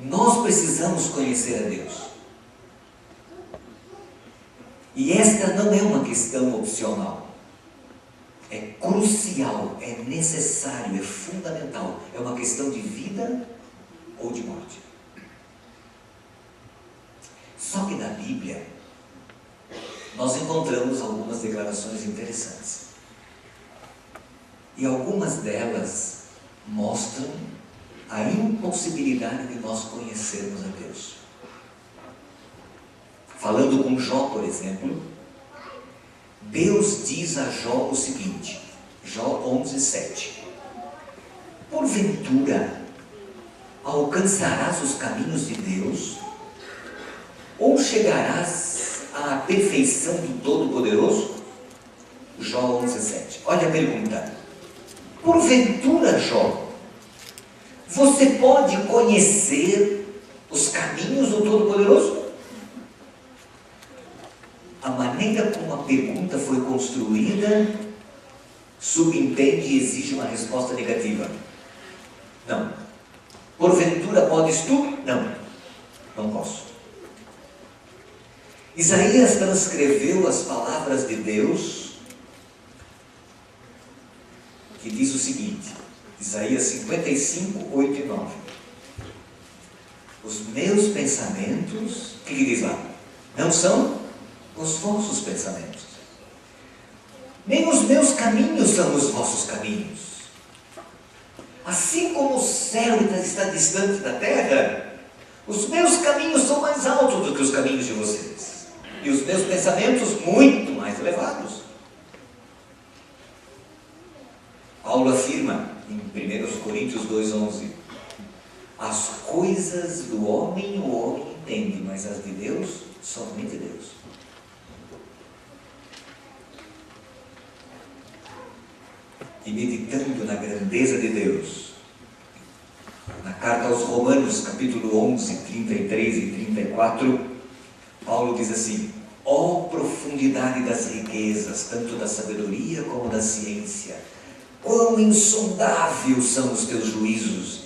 Nós precisamos conhecer a Deus. E esta não é uma questão opcional. É crucial, é necessário, é fundamental. É uma questão de vida ou de morte. Só que na Bíblia, nós encontramos algumas declarações interessantes. E algumas delas mostram a impossibilidade de nós conhecermos a Deus. Falando com Jó, por exemplo, Deus diz a Jó o seguinte, Jó 11:7: porventura alcançarás os caminhos de Deus, ou chegarás à perfeição do Todo-Poderoso? Jó 11:7. Olha a pergunta. Porventura, Jó, você pode conhecer os caminhos do Todo-Poderoso? A maneira como a pergunta foi construída subentende e exige uma resposta negativa. Não. Porventura podes tu? Não. Não posso. Isaías transcreveu as palavras de Deus, que diz o seguinte, Isaías 55, 8 e 9. Os meus pensamentos, o que diz lá? Não são os vossos pensamentos, nem os meus caminhos são os vossos caminhos. Assim como o céu está distante da terra, os meus caminhos são mais altos do que os caminhos de vocês, e os meus pensamentos muito mais elevados. Paulo afirma em 1 Coríntios 2:11: as coisas do homem o homem entende, mas as de Deus, somente Deus. E meditando na grandeza de Deus, na carta aos Romanos, capítulo 11, 33 e 34, Paulo diz assim: ó profundidade das riquezas, tanto da sabedoria como da ciência, quão insondáveis são os teus juízos,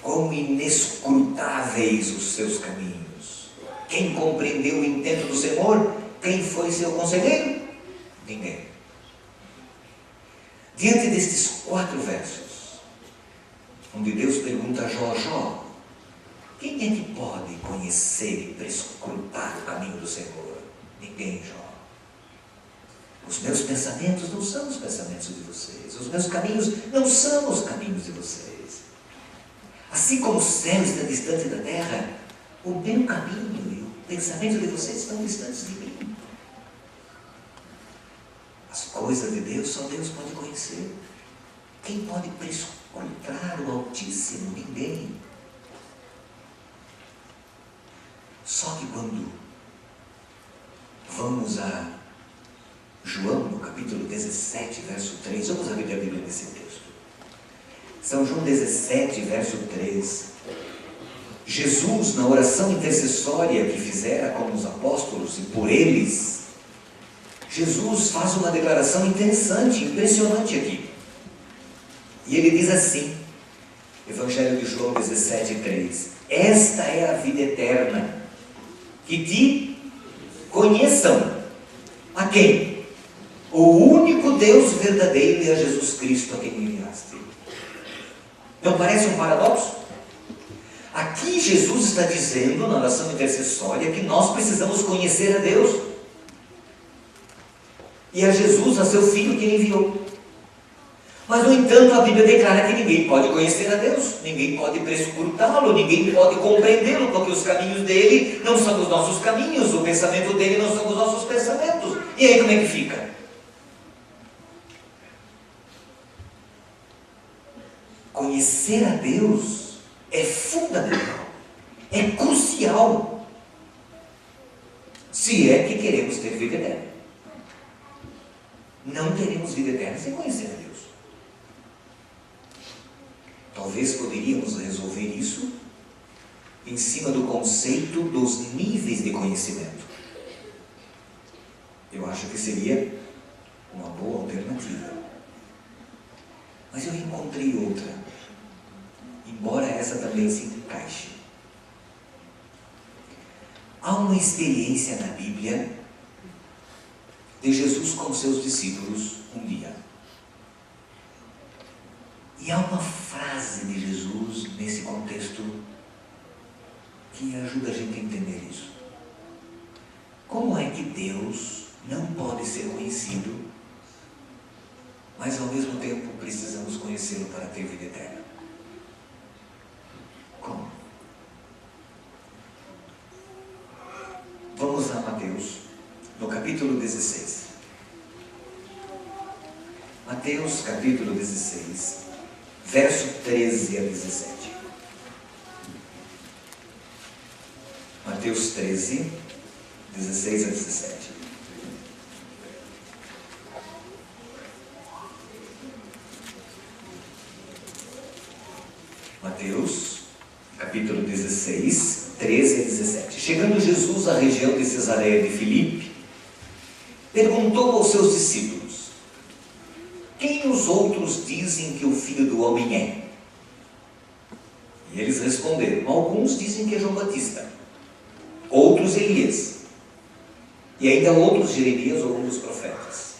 quão inescrutáveis os seus caminhos. Quem compreendeu o intento do Senhor? Quem foi seu conselheiro? Ninguém. Diante destes 4 versos, onde Deus pergunta a Jó: Jó, quem é que pode conhecer e prescrutar o caminho do Senhor? Ninguém, Jó. Os meus pensamentos não são os pensamentos de vocês, os meus caminhos não são os caminhos de vocês. Assim como o céu está distante da terra, o meu caminho e o pensamento de vocês estão distantes de mim. As coisas de Deus, só Deus pode conhecer. Quem pode prescrutar o Altíssimo? Ninguém. Só que quando vamos a João, no capítulo 17, verso 3, vamos abrir a Bíblia nesse texto. São João 17, verso 3. Jesus, na oração intercessória que fizera com os apóstolos e por eles, Jesus faz uma declaração interessante, impressionante aqui. E ele diz assim, Evangelho de João 17, 3: esta é a vida eterna, que te conheçam. A quem? O único Deus verdadeiro e a Jesus Cristo a quem me enviaste. Não parece um paradoxo? Aqui Jesus está dizendo, na oração intercessória, que nós precisamos conhecer a Deus. E a Jesus, a seu Filho, que ele enviou. Mas, no entanto, a Bíblia declara que ninguém pode conhecer a Deus, ninguém pode prescrutá-lo, ninguém pode compreendê-lo, porque os caminhos dele não são os nossos caminhos, o pensamento dele não são os nossos pensamentos. E aí como é que fica? Conhecer a Deus é fundamental, é crucial, se é que queremos ter vida eterna. Não teremos vida eterna sem conhecer a Deus. Talvez poderíamos resolver isso em cima do conceito dos níveis de conhecimento. Eu acho que seria uma boa alternativa. Mas eu encontrei outra, embora essa também se encaixe. Há uma experiência na Bíblia de Jesus com seus discípulos um dia. E há uma frase de Jesus nesse contexto que ajuda a gente a entender isso. Como é que Deus não pode ser conhecido, mas ao mesmo tempo precisamos conhecê-lo para ter vida eterna? Como? Vamos a Mateus, no capítulo 16. Mateus, capítulo 16, verso 13 a 17. Mateus 13, 16 a 17. Mateus, capítulo 16, 13 a 17. Chegando Jesus à região de Cesareia de Filipe, perguntou aos seus discípulos: quem os outros dizem que o Filho do Homem é? E eles responderam: alguns dizem que é João Batista, outros Elias, e ainda outros Jeremias ou um dos profetas.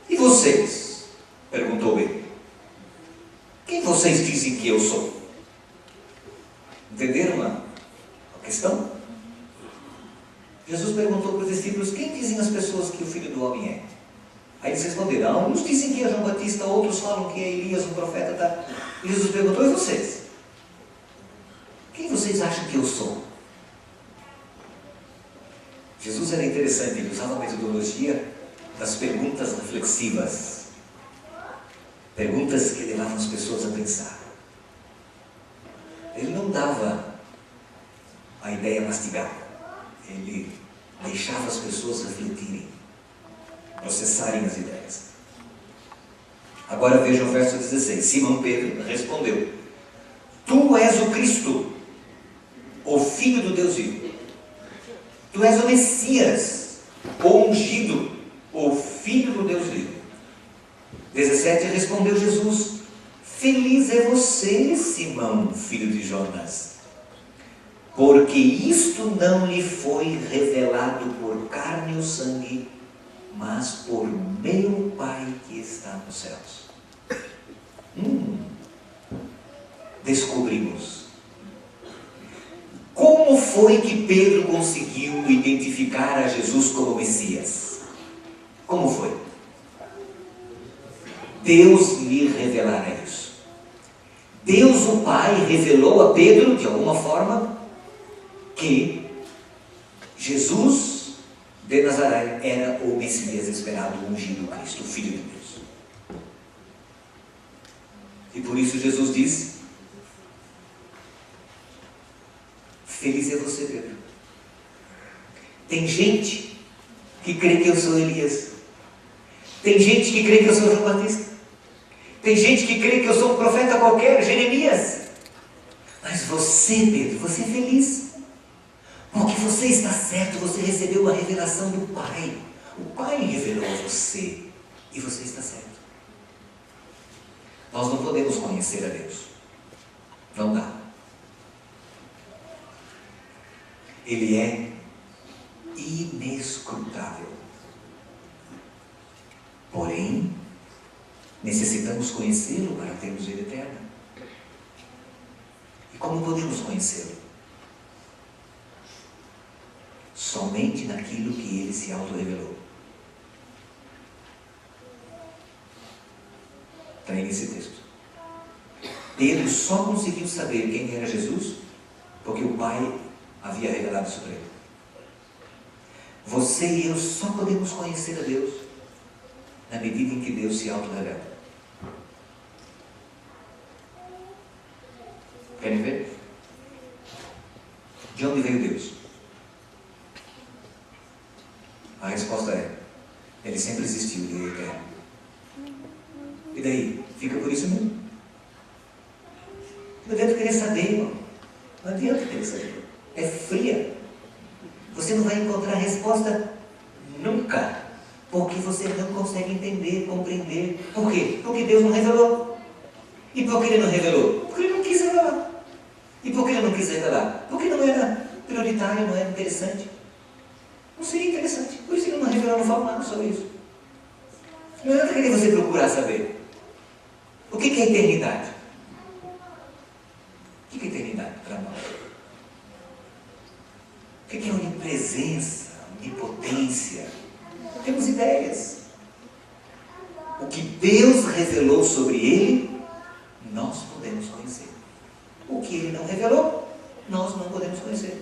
E vocês? Perguntou ele. Quem vocês dizem que eu sou? Entenderam a questão? Jesus perguntou para os discípulos: quem dizem as pessoas que o Filho do Homem é? Aí eles responderam: uns dizem que é João Batista, outros falam que é Elias, um profeta, tá? E Jesus perguntou: e vocês? Quem vocês acham que eu sou? Jesus era interessante, ele usava a metodologia das perguntas reflexivas. Perguntas que levavam as pessoas a pensar. Ele não dava a ideia mastigada. Ele deixava as pessoas refletirem, processarem as ideias. Agora vejam o verso 16. Simão Pedro respondeu: tu és o Cristo, o Filho do Deus vivo. Tu és o Messias, o ungido, o Filho do Deus vivo. 17. Respondeu Jesus: feliz é você, Simão, filho de Jonas, porque isto não lhe foi revelado por carne ou sangue, mas por meu Pai que está nos céus. Descobrimos. Como foi que Pedro conseguiu identificar a Jesus como Messias? Como foi? Deus lhe revelara isso. Deus, o Pai, revelou a Pedro, de alguma forma, que Jesus de Nazaré era o Messias esperado, o ungido Cristo, o Filho de Deus. E por isso Jesus diz: feliz é você, Pedro. Tem gente que crê que eu sou Elias. Tem gente que crê que eu sou João Batista. Tem gente que crê que eu sou um profeta qualquer, Jeremias. Mas você, Pedro, você é feliz. Porque você está certo, você recebeu uma revelação do Pai. O Pai revelou a você. E você está certo. Nós não podemos conhecer a Deus. Não dá. Ele é inescrutável. Porém, necessitamos conhecê-lo para termos vida eterna. E como podemos conhecê-lo? Somente naquilo que ele se auto-revelou. Está aí nesse texto. Pedro só conseguiu saber quem era Jesus porque o Pai havia revelado sobre ele. Você e eu só podemos conhecer a Deus na medida em que Deus se auto-revela. Querem ver? De onde veio Deus? A resposta é: ele sempre existiu, ele é eterno. E daí? Fica por isso mesmo. Não adianta querer saber, irmão. Não adianta querer saber. É fria. Você não vai encontrar resposta nunca. Porque você não consegue entender, compreender. Por quê? Porque Deus não revelou. E por que ele não revelou? Porque ele não quis revelar. E por que ele não quis revelar? Porque não era prioritário, não é interessante? Não seria interessante. Por isso ele não revelou, não fala nada sobre isso. Não adianta querer você procurar saber. O que é eternidade? O que é eternidade para nós? O que é onipresença, onipotência? Não temos ideias. O que Deus revelou sobre ele, nós podemos conhecer. O que ele não revelou, nós não podemos conhecer.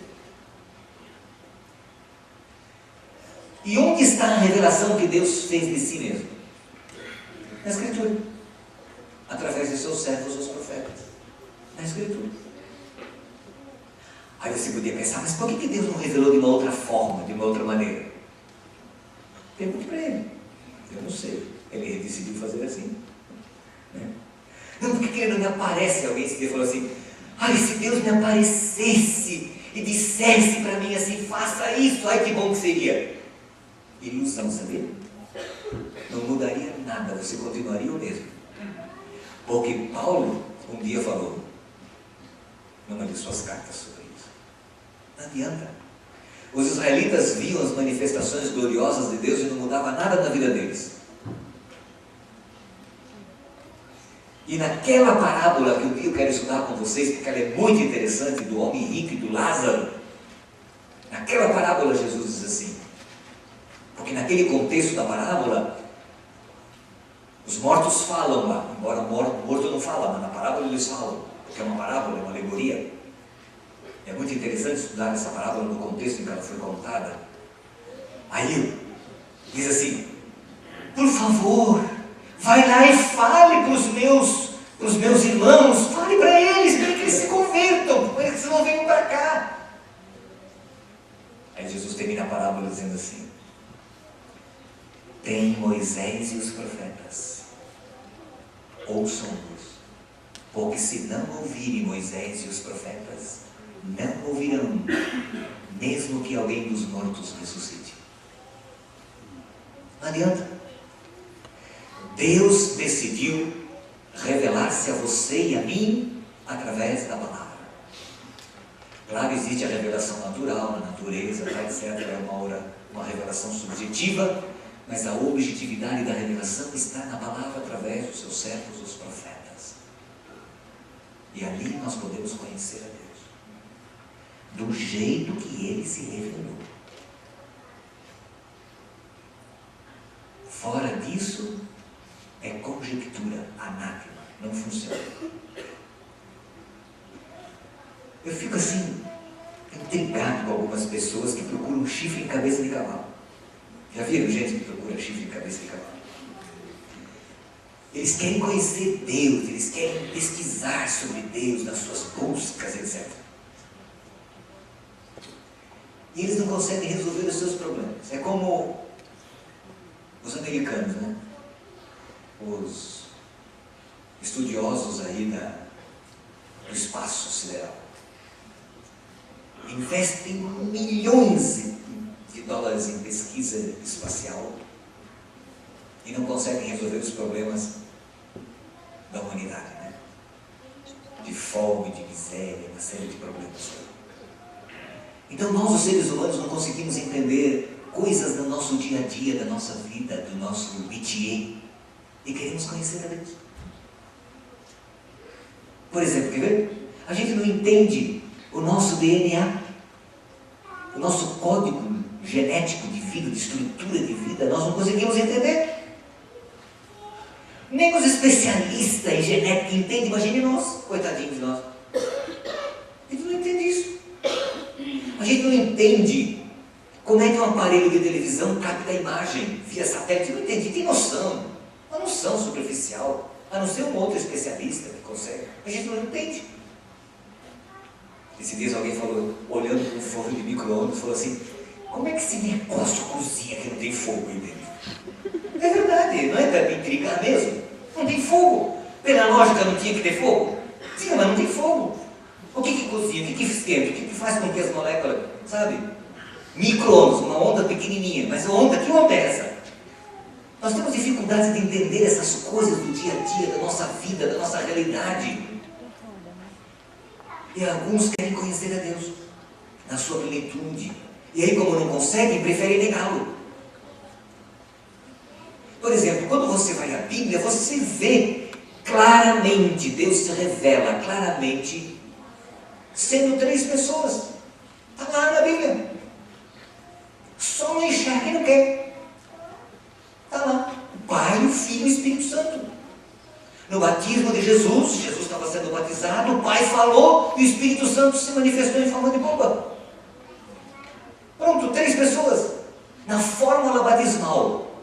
E onde está a revelação que Deus fez de si mesmo? Na Escritura. Através de seus servos, os profetas. Na Escritura. Aí você podia pensar, mas por que Deus não revelou de uma outra forma, de uma outra maneira? Pergunte para ele. Eu não sei. Ele decidiu fazer assim. Né? Não, por que ele não me aparece? Alguém se falou assim, ai, se Deus me aparecesse e dissesse para mim assim, faça isso, ai que bom que seria. Ilusão, sabia? Não mudaria nada, você continuaria o mesmo. Porque Paulo um dia falou, numa de suas cartas sobre isso. Não adianta. Os israelitas viam as manifestações gloriosas de Deus e não mudava nada na vida deles. E naquela parábola que um dia eu quero estudar com vocês, porque ela é muito interessante, do homem rico e do Lázaro, naquela parábola Jesus diz assim, porque naquele contexto da parábola, os mortos falam lá, embora o morto não fala, mas na parábola eles falam, porque é uma parábola, é uma alegoria. É muito interessante estudar essa parábola no contexto em que ela foi contada. Aí, diz assim, por favor, vai lá e fale para os meus irmãos, fale para eles que eles se convertam, para que eles não venham para cá. Aí Jesus termina a parábola dizendo assim, tem Moisés e os profetas, ouçam-nos, porque se não ouvirem Moisés e os profetas, não ouvirão, mesmo que alguém dos mortos ressuscite. Não adianta. Deus decidiu revelar-se a você e a mim através da palavra. Claro, existe a revelação natural, na natureza, etc. É uma revelação subjetiva, mas a objetividade da revelação está na palavra através dos seus servos, os profetas. E ali nós podemos conhecer a Deus do jeito que Ele se revelou. Fora disso, é conjectura, anátema, não funciona. Eu fico assim, intrigado com algumas pessoas que procuram chifre em cabeça de cavalo. Já viram gente que procura chifre em cabeça de cavalo? Eles querem conhecer Deus, eles querem pesquisar sobre Deus nas suas buscas, etc. E eles não conseguem resolver os seus problemas. É como os americanos, né? Os estudiosos aí do espaço sideral. Investem milhões de dólares em pesquisa espacial e não conseguem resolver os problemas da humanidade, né? De fome, de miséria, uma série de problemas. Então nós, os seres humanos, não conseguimos entender coisas do nosso dia a dia, da nossa vida, do nosso métier, e queremos conhecer a Deus. Por exemplo, quer ver? A gente não entende o nosso DNA, o nosso código genético de vida, de estrutura de vida, nós não conseguimos entender. Nem os especialistas em genética entendem, imagine nós, coitadinhos de nós. A gente não entende isso. A gente não entende como é que um aparelho de televisão capta a imagem via satélite. Não entende, tem noção. Uma noção superficial, a não ser um outro especialista que consegue. A gente não entende. Esses dias alguém falou, olhando para um forno de micro-ondas, falou assim, como é que esse negócio cozinha que não tem fogo aí dentro? É verdade, não é para me intrigar mesmo? Não tem fogo. Pela lógica não tinha que ter fogo? Sim, mas não tem fogo. O que cozinha? O que esquenta? O que faz com que as moléculas, sabe? Micro-ondas, uma onda pequenininha, mas que onda é essa? Nós temos dificuldade de entender essas coisas do dia a dia, da nossa vida, da nossa realidade. E alguns querem conhecer a Deus. na sua plenitude. E aí, como não consegue, prefere negá-lo. Por exemplo, quando você vai à Bíblia, você vê claramente, Deus se revela claramente, sendo 3 pessoas. Está lá na Bíblia. Só não enxerga e não quer. Está lá. O Pai, o Filho e o Espírito Santo. No batismo de Jesus, Jesus estava sendo batizado, o Pai falou e o Espírito Santo se manifestou em forma de pomba. Pronto, 3 pessoas. Na fórmula batismal.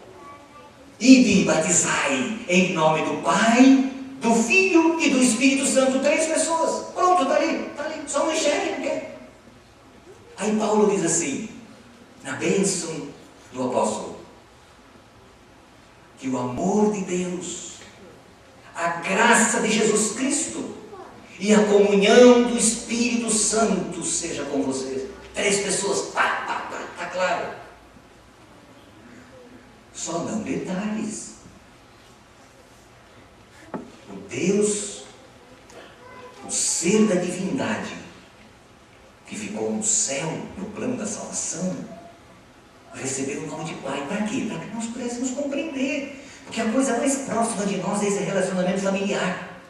Ide e batizai em nome do Pai, do Filho e do Espírito Santo. 3 pessoas. Pronto, está ali, está ali. Só não enxerga e não quer. Aí Paulo diz assim, na bênção do apóstolo, que o amor de Deus, a graça de Jesus Cristo e a comunhão do Espírito Santo seja com vocês. 3 pessoas, está claro. Só não detalhes. O Deus, o ser da divindade, que ficou no céu, no plano da salvação, recebeu o nome de Pai. Para quê? Para que nós pudéssemos compreender. Porque a coisa mais próxima de nós é esse relacionamento familiar.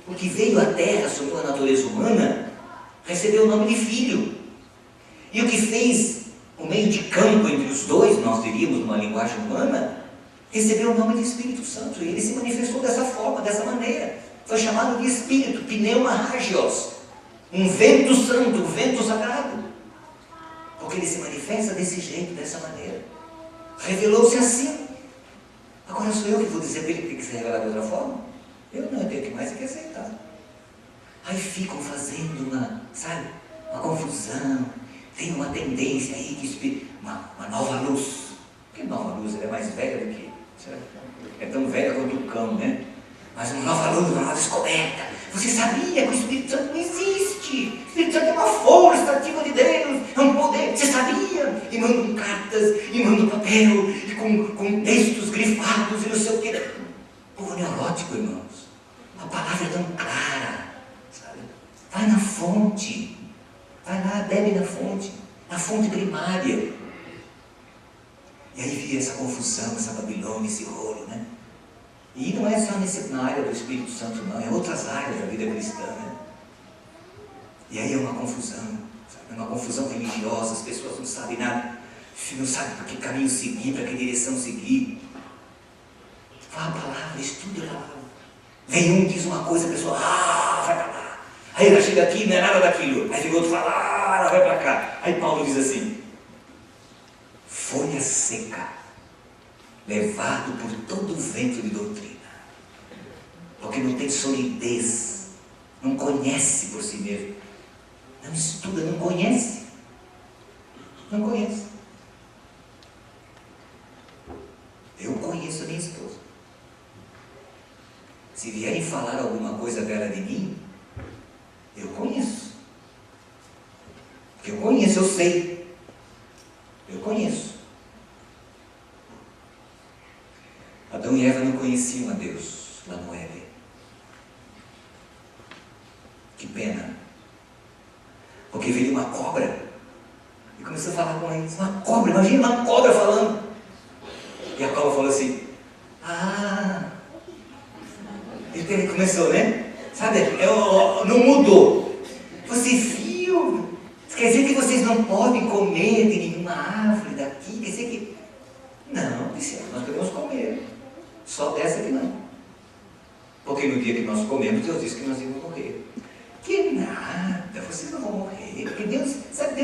O que veio à Terra, assumiu a natureza humana, recebeu o nome de Filho. E o que fez o meio de campo entre os dois, nós diríamos numa linguagem humana, recebeu o nome de Espírito Santo. E ele se manifestou dessa forma, dessa maneira. Foi chamado de Espírito, pneuma hagios, um vento santo, um vento sagrado. Porque ele se manifesta desse jeito, dessa maneira. Revelou-se assim. Agora sou eu que vou dizer para ele que tem que se revelar de outra forma? Eu não, eu tenho que mais que aceitar. Aí ficam fazendo uma confusão. Tem uma tendência aí que uma nova luz. Que nova luz? Ela é mais velha do que... É tão velha quanto o cão, né? Mas uma nova luz, uma nova descoberta. Você sabia que o Espírito Santo não existe? O Espírito Santo é uma força ativa de Deus, é um poder. Você sabia? E mandam cartas, e mandam papel, e com textos grifados e não sei o quê. Povo neurótico, irmãos. A palavra é tão clara, sabe? Vai na fonte. Vai lá, bebe na fonte primária. E aí vira essa confusão, essa Babilônia, esse rolo, né? E não é só na área do Espírito Santo, não, é outras áreas da vida cristã, né? E aí é uma confusão, sabe? É uma confusão religiosa, as pessoas não sabem nada, não sabem para que caminho seguir, para que direção seguir. Fala a palavra, estuda a palavra. Vem um, diz uma coisa, a pessoa, vai para lá. Aí ela chega aqui, não é nada daquilo. Aí vem outro, fala, ela vai para cá. Aí Paulo diz assim, folha seca, levado por todo o vento de doutrina, porque não tem solidez, não conhece por si mesmo, não estuda, não conhece. Eu conheço a minha esposa. Se vierem falar alguma coisa dela de mim, eu conheço. Porque eu conheço, eu sei. Eu conheço. Adão e Eva não conheciam a Deus lá no Éden. Que pena. Porque veio uma cobra e começou a falar com eles. Uma cobra, imagina uma cobra falando. E a cobra falou assim, ele começou, né? Sabe, não mudou. Você viu? Quer dizer que vocês não podem comer de nenhuma árvore daqui? Quer dizer que... Não, disse, nós podemos comer. Só dessa que não. Porque no dia que nós comemos, Deus disse que nós íamos morrer. Que nada, vocês não vão morrer. Porque Deus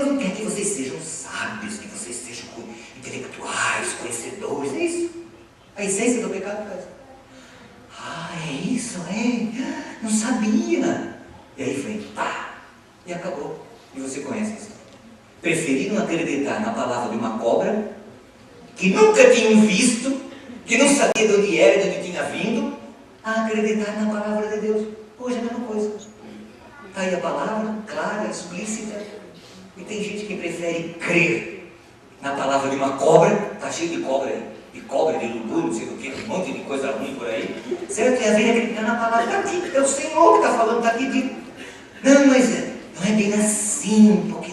não quer que vocês sejam sábios, que vocês sejam intelectuais, conhecedores. É isso. A essência do pecado é essa. É isso, é? Não sabia. E aí vem, e acabou. E você conhece isso. Preferiram acreditar na palavra de uma cobra, que nunca tinham visto, que não sabia de onde era, de onde tinha vindo, a acreditar na palavra de Deus. Hoje é a mesma coisa. Está aí a palavra, clara, explícita, e tem gente que prefere crer na palavra de uma cobra, está cheio de cobra aí, de cobra, de urubu, não sei do que, um monte de coisa ruim por aí, certo? E a ver acreditar na palavra, está aqui, é o Senhor que está falando, está aqui dito. Não, mas não é bem assim, porque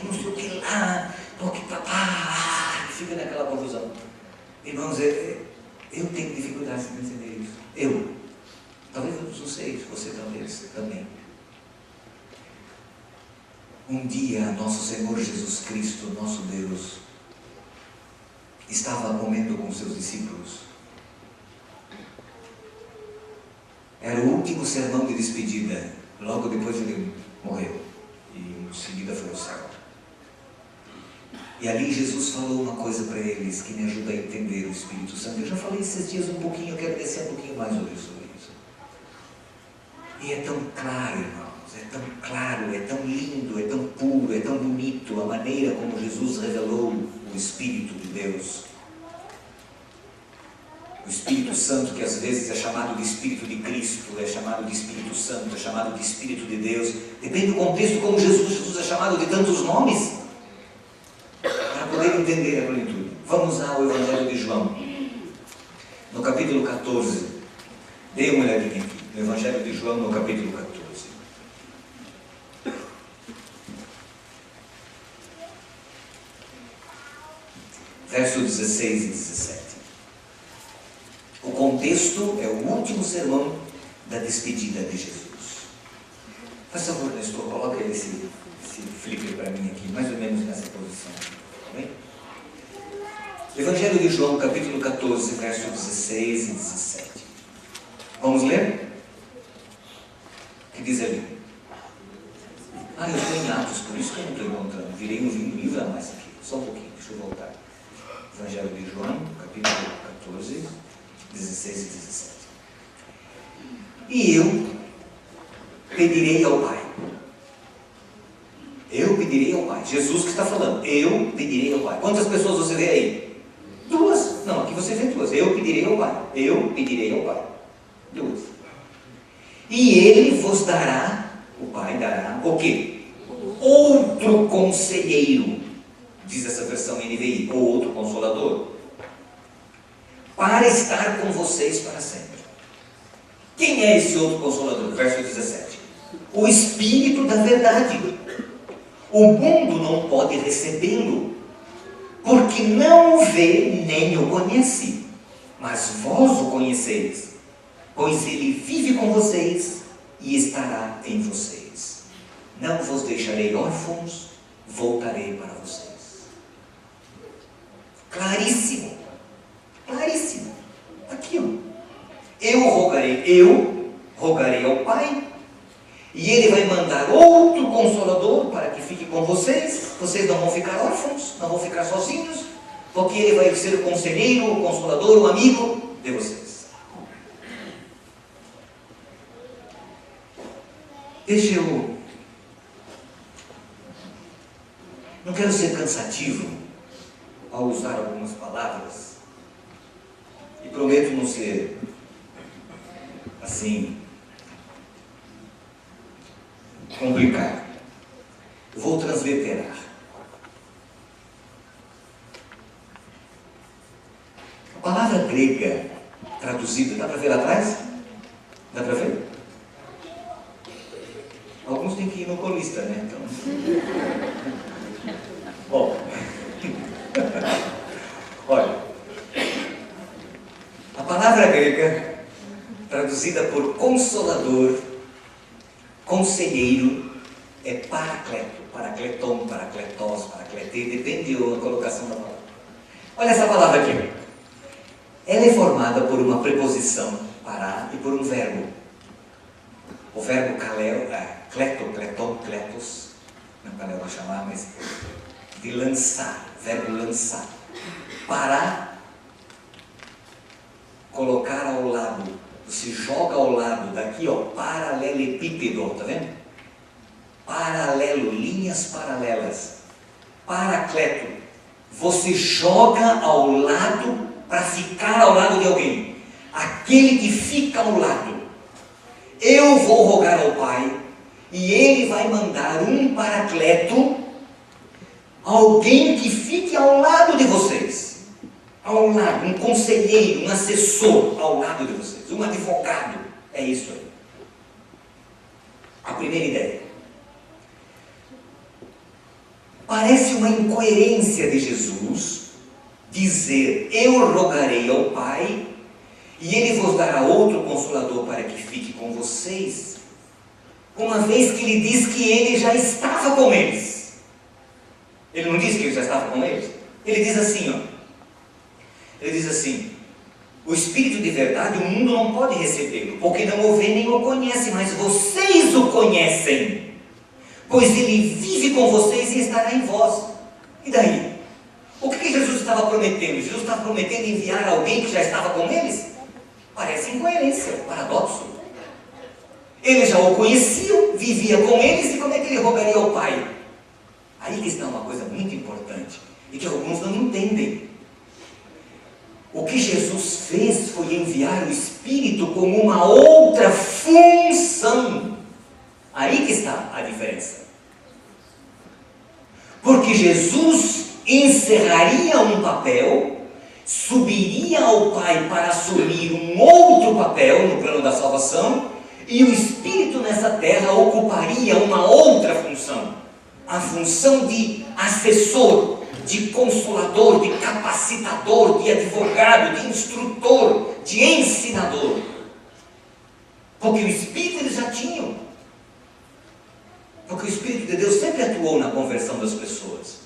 porque papá, fica naquela confusão. Irmãos, eu tenho dificuldade de entender isso. Talvez eu não sei, você talvez também. Um dia, nosso Senhor Jesus Cristo, nosso Deus, estava comendo com seus discípulos. Era o último sermão de despedida. Logo depois ele morreu. E em seguida foi ao céu. E ali Jesus falou uma coisa para eles que me ajuda a entender o Espírito Santo. Eu já falei esses dias um pouquinho, eu quero descer um pouquinho mais sobre isso. E é tão claro, irmãos, é tão claro, é tão lindo, é tão puro, é tão bonito a maneira como Jesus revelou o Espírito de Deus. O Espírito Santo, que às vezes é chamado de Espírito de Cristo, é chamado de Espírito Santo, é chamado de Espírito de Deus. Depende do contexto como Jesus é chamado de tantos nomes, para poder entender a plenitude. Vamos ao Evangelho de João, no capítulo 14. Dê uma olhadinha aqui, no Evangelho de João, no capítulo 14. Versos 16 e 17. O contexto é o último sermão da despedida de Jesus. Faz favor, Nestor, coloca esse flipper para mim aqui, mais ou menos nessa posição. Tá bem? Evangelho de João, capítulo 14, versos 16 e 17. Vamos ler? O que diz ali? Eu estou em Atos, por isso que eu não estou encontrando. Virei um livro a mais aqui. Só um pouquinho, deixa eu voltar. Evangelho de João, capítulo 14, 16 e 17. E eu pedirei ao Pai. Eu pedirei ao Pai. Jesus que está falando. Eu pedirei ao Pai. Quantas pessoas você vê aí? 2. Não, aqui você vê 2. Eu pedirei ao Pai. Eu pedirei ao Pai. 2. E Ele vos dará, o Pai dará, o quê? Outro conselheiro. Diz essa versão NVI. Ou outro consolador. Para estar com vocês para sempre. Quem é esse outro consolador? Verso 17. O Espírito da verdade. O mundo não pode recebê-lo, porque não o vê nem o conhece. Mas vós o conheceis, pois ele vive com vocês e estará em vocês. Não vos deixarei órfãos, voltarei para vocês. Claríssimo. Claríssimo. Aqui, ó. Eu rogarei ao Pai, e Ele vai mandar outro Consolador para que fique com vocês. Vocês não vão ficar órfãos, não vão ficar sozinhos, porque Ele vai ser o conselheiro, o Consolador, o amigo de vocês. Deixa eu... Não quero ser cansativo ao usar algumas palavras, e prometo não ser assim complicado. Eu vou transveterar. A palavra grega traduzida, dá para ver lá atrás? Dá para ver? Alguns têm que ir no oculista, né? Então... Bom, olha, a palavra grega traduzida por consolador, conselheiro, é paracleto, paracleton, paracletos, paracletê, depende da colocação da palavra. Olha essa palavra aqui. Ela é formada por uma preposição, para, e por um verbo. O verbo kaleo, kleto, kleton, kletos, não kaleo vou chamar, mas de lançar, verbo lançar. Para, colocar ao lado. Você joga ao lado, daqui, ó, paralelepípedo, tá vendo? Paralelo, linhas paralelas. Paracleto. Você joga ao lado para ficar ao lado de alguém. Aquele que fica ao lado. Eu vou rogar ao Pai e Ele vai mandar um paracleto, alguém que fique ao lado de vocês. Ao lado, um conselheiro, um assessor ao lado de vocês, um advogado. É isso aí. A primeira ideia. Parece uma incoerência de Jesus dizer: eu rogarei ao Pai e Ele vos dará outro Consolador para que fique com vocês, uma vez que Ele diz que Ele já estava com eles. Ele não diz que Ele já estava com eles? Ele diz assim, ele diz assim: o Espírito de verdade o mundo não pode recebê-lo, porque não o vê nem o conhece, mas vocês o conhecem, pois Ele vive com vocês e estará em vós. E daí? O que Jesus estava prometendo? Jesus estava prometendo enviar alguém que já estava com eles? Parece incoerência, paradoxo. Eles já o conheciam, vivia com eles, e como é que ele rogaria ao Pai? Aí que está uma coisa muito importante, e que alguns não entendem. O que Jesus fez foi enviar o Espírito como uma outra função. Aí que está a diferença. Porque Jesus encerraria um papel, subiria ao Pai para assumir um outro papel no plano da salvação, e o Espírito nessa terra ocuparia uma outra função, a função de assessor, de consolador, de capacitador, de advogado, de instrutor, de ensinador. Porque o Espírito eles já tinham. Porque o Espírito de Deus sempre atuou na conversão das pessoas.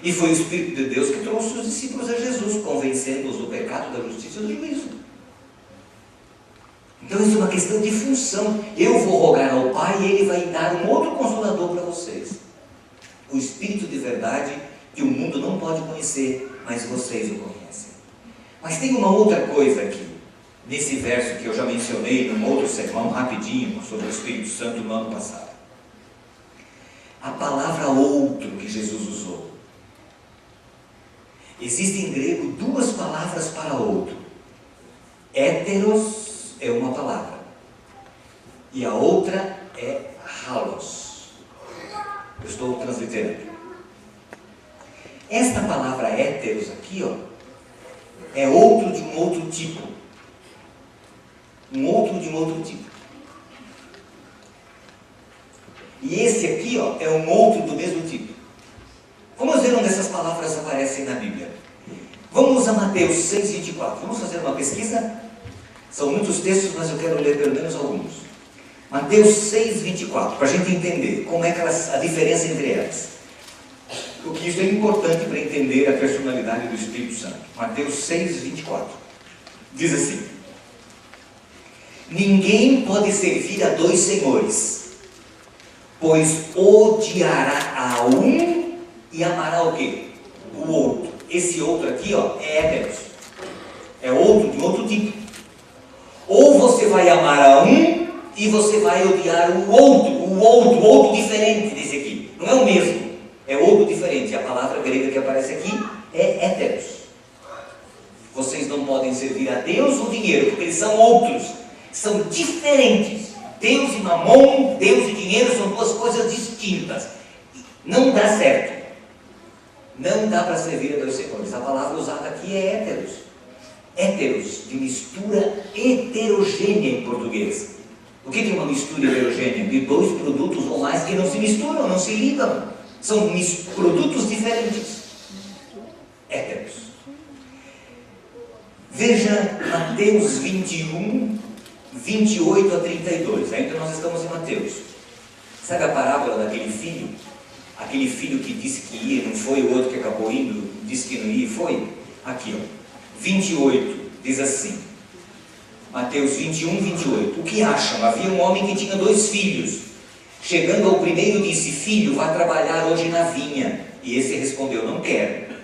E foi o Espírito de Deus que trouxe os discípulos a Jesus, convencendo-os do pecado, da justiça e do juízo. Então isso é uma questão de função. Eu vou rogar ao Pai e Ele vai dar um outro Consolador para vocês. O Espírito de verdade que o mundo não pode conhecer, mas vocês o conhecem. Mas tem uma outra coisa aqui, nesse verso que eu já mencionei num outro sermão rapidinho sobre o Espírito Santo no ano passado. A palavra outro que Jesus usou. Existem em grego duas palavras para outro. Héteros é uma palavra, e a outra é halos. Eu estou transliterando. Esta palavra héteros aqui, é outro de um outro tipo. Um outro de um outro tipo. E esse aqui, é um outro do mesmo tipo. Vamos ver onde essas palavras aparecem na Bíblia. Vamos a Mateus 6,24. Vamos fazer uma pesquisa? São muitos textos, mas eu quero ler pelo menos alguns. Mateus 6,24, para a gente entender como é que a diferença entre elas. Porque isso é importante para entender a personalidade do Espírito Santo. Mateus 6,24. Diz assim: ninguém pode servir a dois senhores, pois odiará a um e amará o quê? O outro. Esse outro aqui, é héteros. É outro de outro tipo. Ou você vai amar a um e você vai odiar o outro diferente desse aqui. Não é o mesmo, é outro diferente. A palavra grega que aparece aqui é héteros. Vocês não podem servir a Deus ou dinheiro, porque eles são outros, são diferentes. Deus e mamon, Deus e dinheiro são duas coisas distintas. Não dá certo. Não dá para servir a dois senhores. A palavra usada aqui é héteros. Héteros, de mistura heterogênea em português. O que é uma mistura heterogênea? De dois produtos ou mais que não se misturam, não se ligam. São produtos diferentes. Héteros. Veja Mateus 21, 28 a 32. Ainda nós estamos em Mateus. Sabe a parábola daquele filho? Aquele filho que disse que ia, não foi, o outro que acabou indo, disse que não ia e foi? Aqui, 28, diz assim, Mateus 21, 28. O que acham? Havia um homem que tinha 2 filhos. Chegando ao primeiro disse: filho, vá trabalhar hoje na vinha. E esse respondeu: não quero.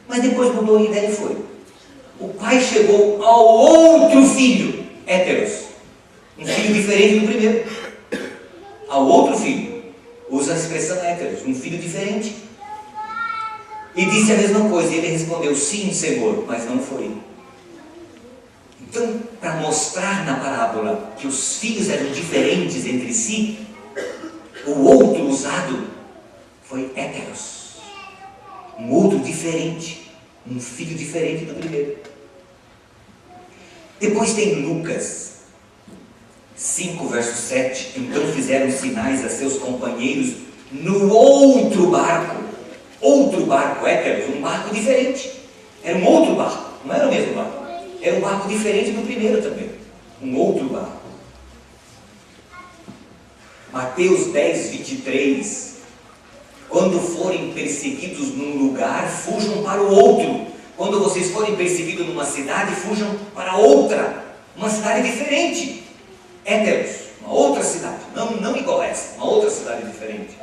Mas depois mudou a ideia e foi. O pai chegou ao outro filho, héteros, um filho diferente do primeiro, ao outro filho, usa a expressão héteros, um filho diferente, e disse a mesma coisa, e ele respondeu: sim, Senhor, mas não foi. Então, para mostrar na parábola que os filhos eram diferentes entre si, o outro usado foi héteros, um outro diferente, um filho diferente do primeiro. Depois tem Lucas 5, verso 7. Então fizeram sinais a seus companheiros no outro barco, outro barco, Héteros, um barco diferente. Era um outro barco, não era o mesmo barco. Era um barco diferente do primeiro também. Um outro barco. Mateus 10, 23. Quando forem perseguidos num lugar, fujam para o outro. Quando vocês forem perseguidos numa cidade, fujam para outra. Uma cidade diferente. Héteros, uma outra cidade. Não igual a essa, uma outra cidade diferente.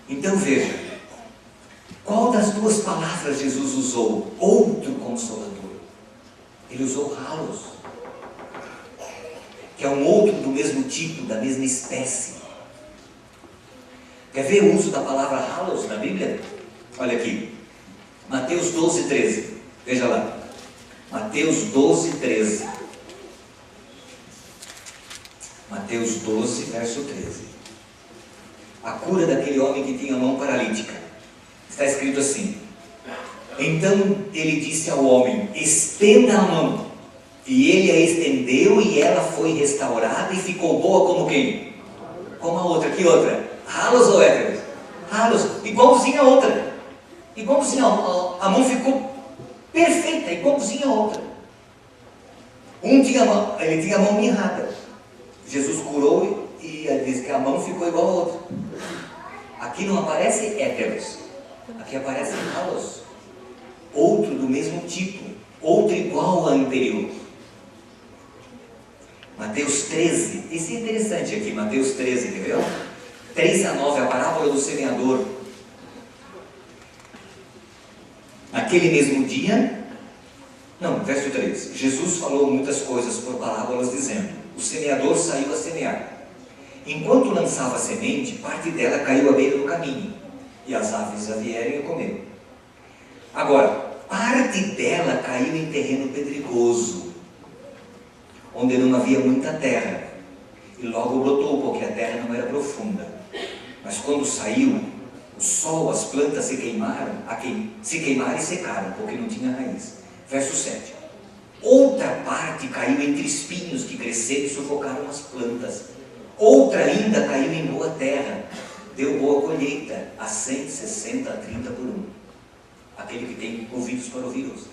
Então veja, qual das duas palavras Jesus usou? Outro Consolador. Ele usou halos, que é um outro do mesmo tipo, da mesma espécie. Quer ver o uso da palavra halos na Bíblia? Olha aqui, Mateus 12, 13. Veja lá, Mateus 12, 13. Mateus 12, verso 13. A cura daquele homem que tinha a mão paralítica. Está escrito assim: então ele disse ao homem: estenda a mão. E ele a estendeu e ela foi restaurada e ficou boa como quem? Como a outra. Que outra? Halos ou héteros? Halos. Igualzinha a outra. Igualzinha a mão ficou perfeita, igualzinha a outra. Ele tinha a mão mirrada. Jesus curou e diz que a mão ficou igual a outra. Aqui não aparece héteros. Aqui aparece halos. Outro do mesmo tipo. Outro igual ao anterior. Mateus 13. Isso é interessante aqui. Mateus 13, quer ver? 3 a 9, a parábola do semeador. Naquele mesmo dia, verso 3. Jesus falou muitas coisas por parábolas, dizendo: o semeador saiu a semear. Enquanto lançava a semente, parte dela caiu à beira do caminho, e as aves a vieram e a comeram. Agora, parte dela caiu em terreno pedregoso, onde não havia muita terra, e logo brotou, porque a terra não era profunda. Mas quando saiu o sol, as plantas se queimaram e secaram, porque não tinha raiz. Verso 7. Outra parte caiu entre espinhos que cresceram e sufocaram as plantas. Outra ainda caiu em boa terra, deu boa colheita, a 100, 60, 30 por 1. Aquele que tem ouvidos para ouvir, ouça.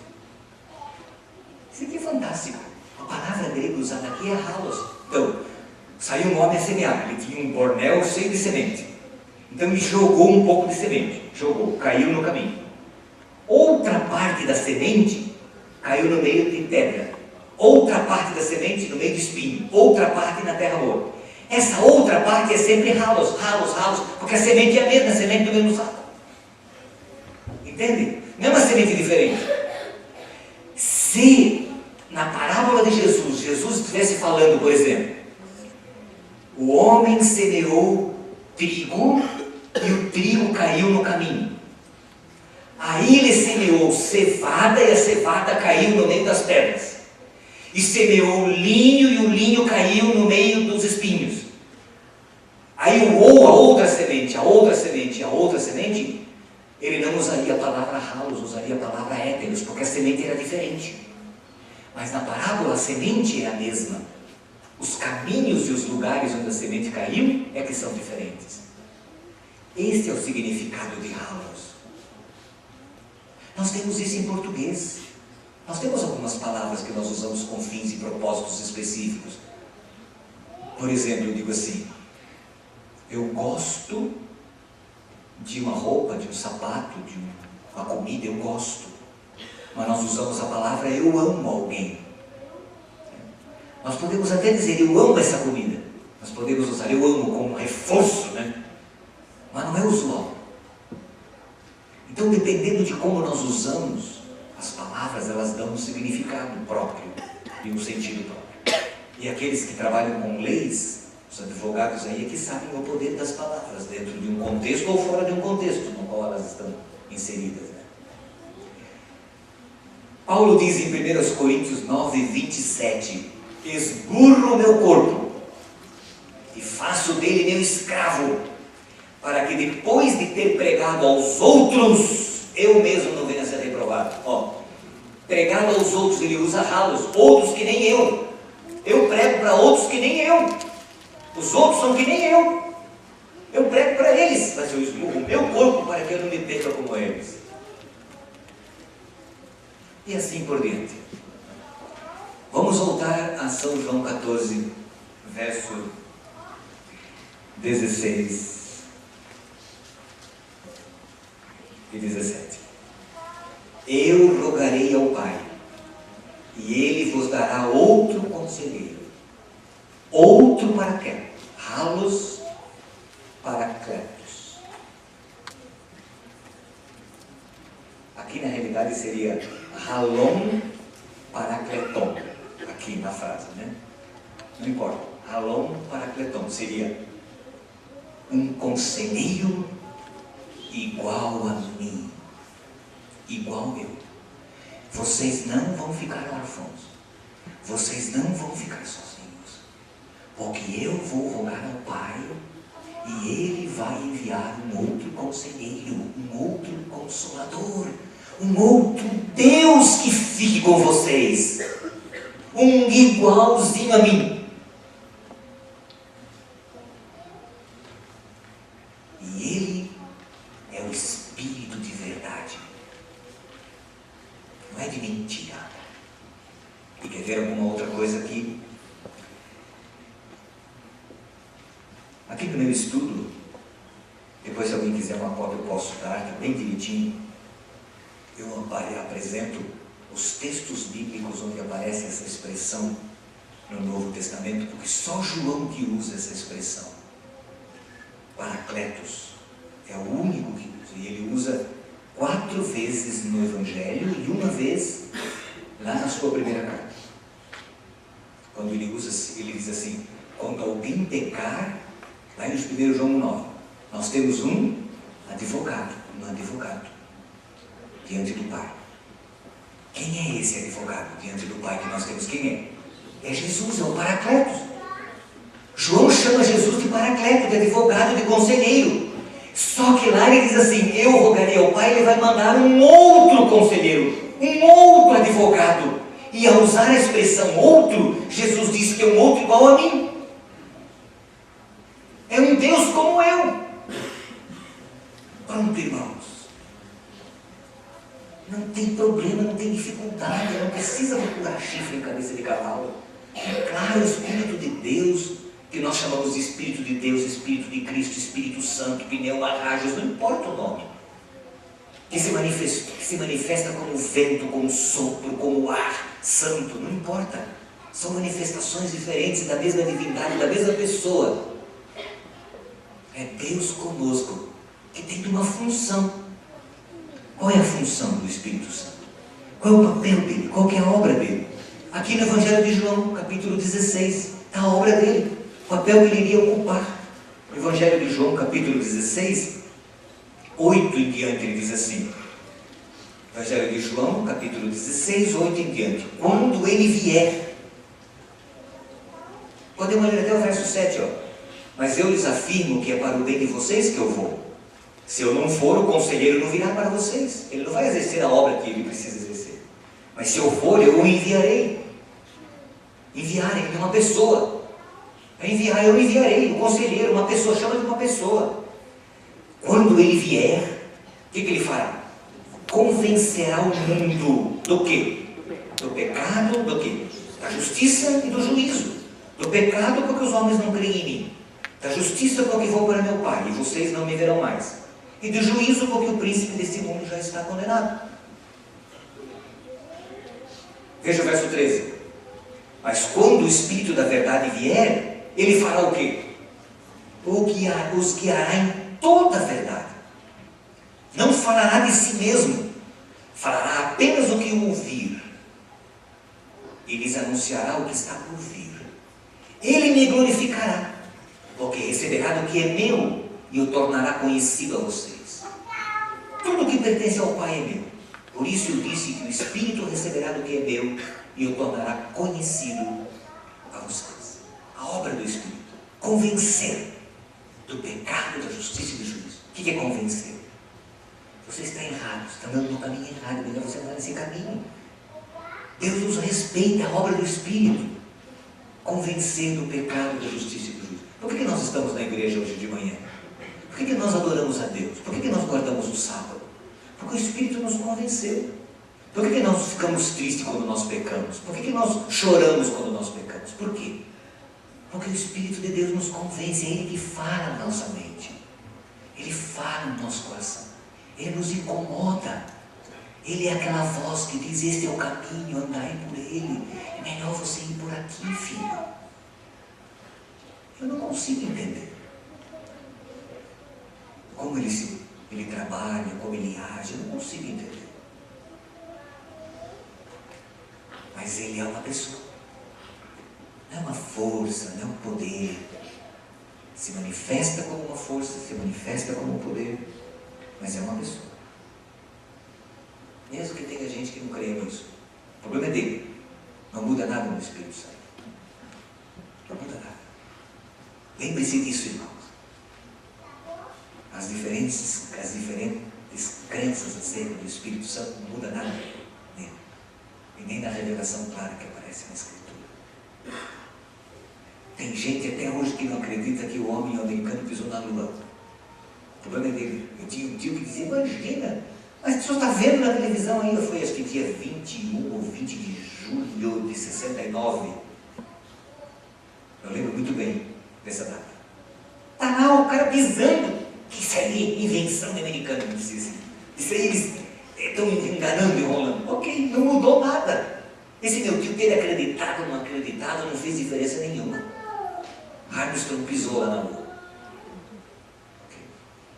Isso aqui é fantástico. A palavra grega usada aqui é halos. Então, saiu um homem a semear. Ele tinha um bornel cheio de semente. Então ele jogou um pouco de semente. Caiu no caminho. Outra parte da semente caiu no meio de pedra. Outra parte da semente no meio de espinho. Outra parte na terra boa. Essa outra parte é sempre halos, porque a semente é a mesma, a semente do mesmo saco. Entende? Não é uma semente diferente. Se na parábola de Jesus estivesse falando, por exemplo, o homem semeou trigo e o trigo caiu no caminho. Aí ele semeou cevada e a cevada caiu no meio das pedras. E semeou linho e o linho caiu no meio dos espinhos. Aí a outra semente, ele não usaria a palavra halos, usaria a palavra héteros, porque a semente era diferente. Mas na parábola a semente é a mesma. Os caminhos e os lugares onde a semente caiu é que são diferentes. Esse é o significado de halos. Nós temos isso em português. Nós temos algumas palavras que nós usamos com fins e propósitos específicos. Por exemplo, eu digo assim: eu gosto de uma roupa, de um sapato, de uma comida, eu gosto. Mas nós usamos a palavra eu amo alguém. Nós podemos até dizer eu amo essa comida. Nós podemos usar eu amo como reforço, né? Mas não é usual. Então, dependendo de como nós usamos as palavras, elas dão um significado próprio e um sentido próprio. E aqueles que trabalham com leis, os advogados aí é que sabem o poder das palavras dentro de um contexto ou fora de um contexto no qual elas estão inseridas, né? Paulo diz em 1 Coríntios 9, 27: esburro o meu corpo e faço dele meu escravo, para que depois de ter pregado aos outros, eu mesmo não venha a ser reprovado. Pregado aos outros, ele usa halos, outros que nem eu. Eu prego para outros que nem eu. Os outros são que nem eu. Eu prego para eles, mas eu esmurro o meu corpo para que eu não me perca como eles. E assim por diante. Vamos voltar a São João 14, verso 16 e 17. Eu rogarei ao Pai, e Ele vos dará outro conselheiro, outro paraquetos, halos paracletos. Aqui na realidade seria halon paracleton, aqui na frase, né? Não importa, halon paracleton seria um conselheiro igual a mim, igual eu. Vocês não vão ficar órfãos, vocês não vão ficar sozinhos, porque eu vou rogar ao Pai e Ele vai enviar um outro conselheiro, um outro consolador, um outro Deus que fique com vocês, um igualzinho a mim. E Ele é o Espírito de verdade, não é de mentira. E quer ver alguma outra coisa aqui? Aqui no meu estudo, depois se alguém quiser uma cópia eu posso dar, está bem direitinho. Eu apresento os textos bíblicos onde aparece essa expressão no Novo Testamento, porque só João que usa essa expressão. Paracletos é o único que usa, e ele usa 4 vezes no Evangelho e uma vez lá na sua primeira carta. Quando ele usa, ele diz assim: quando alguém pecar, lá em 1 João 9, nós temos um advogado diante do Pai. Quem é esse advogado diante do Pai que nós temos? Quem é? É Jesus, é o Paracletos. João chama Jesus de Paracleto, de advogado, de conselheiro. Só que lá ele diz assim: eu rogarei ao Pai, ele vai mandar um outro conselheiro, um outro advogado. E ao usar a expressão outro, Jesus disse que é um outro igual a mim. É um Deus como eu. Pronto, irmãos. Não tem problema, não tem dificuldade, não precisa procurar chifre em cabeça de cavalo. É claro, o Espírito de Deus, que nós chamamos de Espírito de Deus, Espírito de Cristo, Espírito Santo, pneumarrágios, não importa o nome, que se manifesta como vento, como sopro, como ar santo, não importa. São manifestações diferentes da mesma divindade, da mesma pessoa. É Deus conosco, que tem uma função. Qual é a função do Espírito Santo? Qual é o papel dele? Qual é a obra dele? Aqui no Evangelho de João, capítulo 16, está a obra dele, o papel que ele iria ocupar. No Evangelho de João, capítulo 16, 8 em diante, ele diz assim: Evangelho de João, capítulo 16, 8 em diante. Quando ele vier, podemos ler até o verso 7, ó. Mas eu lhes afirmo que é para o bem de vocês que eu vou. Se eu não for, o conselheiro não virá para vocês. Ele não vai exercer a obra que ele precisa exercer. Mas se eu for, eu o enviarei. Enviar, ele é uma pessoa. Enviar, eu enviarei. O conselheiro, uma pessoa, chama de uma pessoa. Quando ele vier, o que ele fará? Convencerá o mundo do quê? Do pecado, do quê? Da justiça e do juízo. Do pecado, porque os homens não creem em mim. Da justiça, porque vou para meu Pai, e vocês não me verão mais. E do juízo, porque o príncipe deste mundo já está condenado. Veja o verso 13. Mas quando o Espírito da verdade vier, ele fará o quê? Os guiará em toda a verdade. Não falará de si mesmo, falará apenas o que ouvir. E lhes anunciará o que está por vir. Ele me glorificará, porque receberá do que é meu e o tornará conhecido a vocês. Tudo que pertence ao Pai é meu. Por isso eu disse que o Espírito receberá do que é meu e o tornará conhecido a vocês. A obra do Espírito: convencer do pecado, da justiça e do juízo. O que é convencer? Você está errado, está andando no caminho errado, melhor você andar nesse caminho. Deus nos respeita, a obra do Espírito. Convencer do pecado, da justiça e do juízo. Por que nós estamos na igreja hoje de manhã? Por que nós adoramos a Deus? Por que nós guardamos o sábado? Porque o Espírito nos convenceu. Por que nós ficamos tristes quando nós pecamos? Por que nós choramos quando nós pecamos? Por quê? Porque o Espírito de Deus nos convence, é Ele que fala na nossa mente. Ele fala no nosso coração. Ele nos incomoda. Ele é aquela voz que diz, este é o caminho, andai por ele. É melhor você ir por aqui, filho. Eu não consigo entender como ele trabalha, como ele age, eu não consigo entender. Mas ele é uma pessoa. Não é uma força, não é um poder. Se manifesta como uma força, se manifesta como um poder, mas é uma pessoa. Mesmo que tenha gente que não crê nisso, o problema é dele. Não muda nada no Espírito Santo. Não muda nada. Lembre-se disso, irmãos. As diferentes crenças acerca do Espírito Santo não muda nada nele. E nem na revelação clara que aparece na Escritura. Tem gente até hoje que não acredita que o homem americano pisou na Lua. O problema é dele. Eu tinha um tio que dizia, imagina, mas o senhor está vendo na televisão ainda, foi acho que dia 21 ou 20 de julho de 69. Eu lembro muito bem dessa data. Está lá o cara pisando. Isso aí é invenção americana, não precisa. Isso aí eles estão enganando, enrolando. Ok, não mudou nada. Esse meu tio ter acreditado ou não acreditado não fez diferença nenhuma. Armstrong pisou lá na Lua. Okay.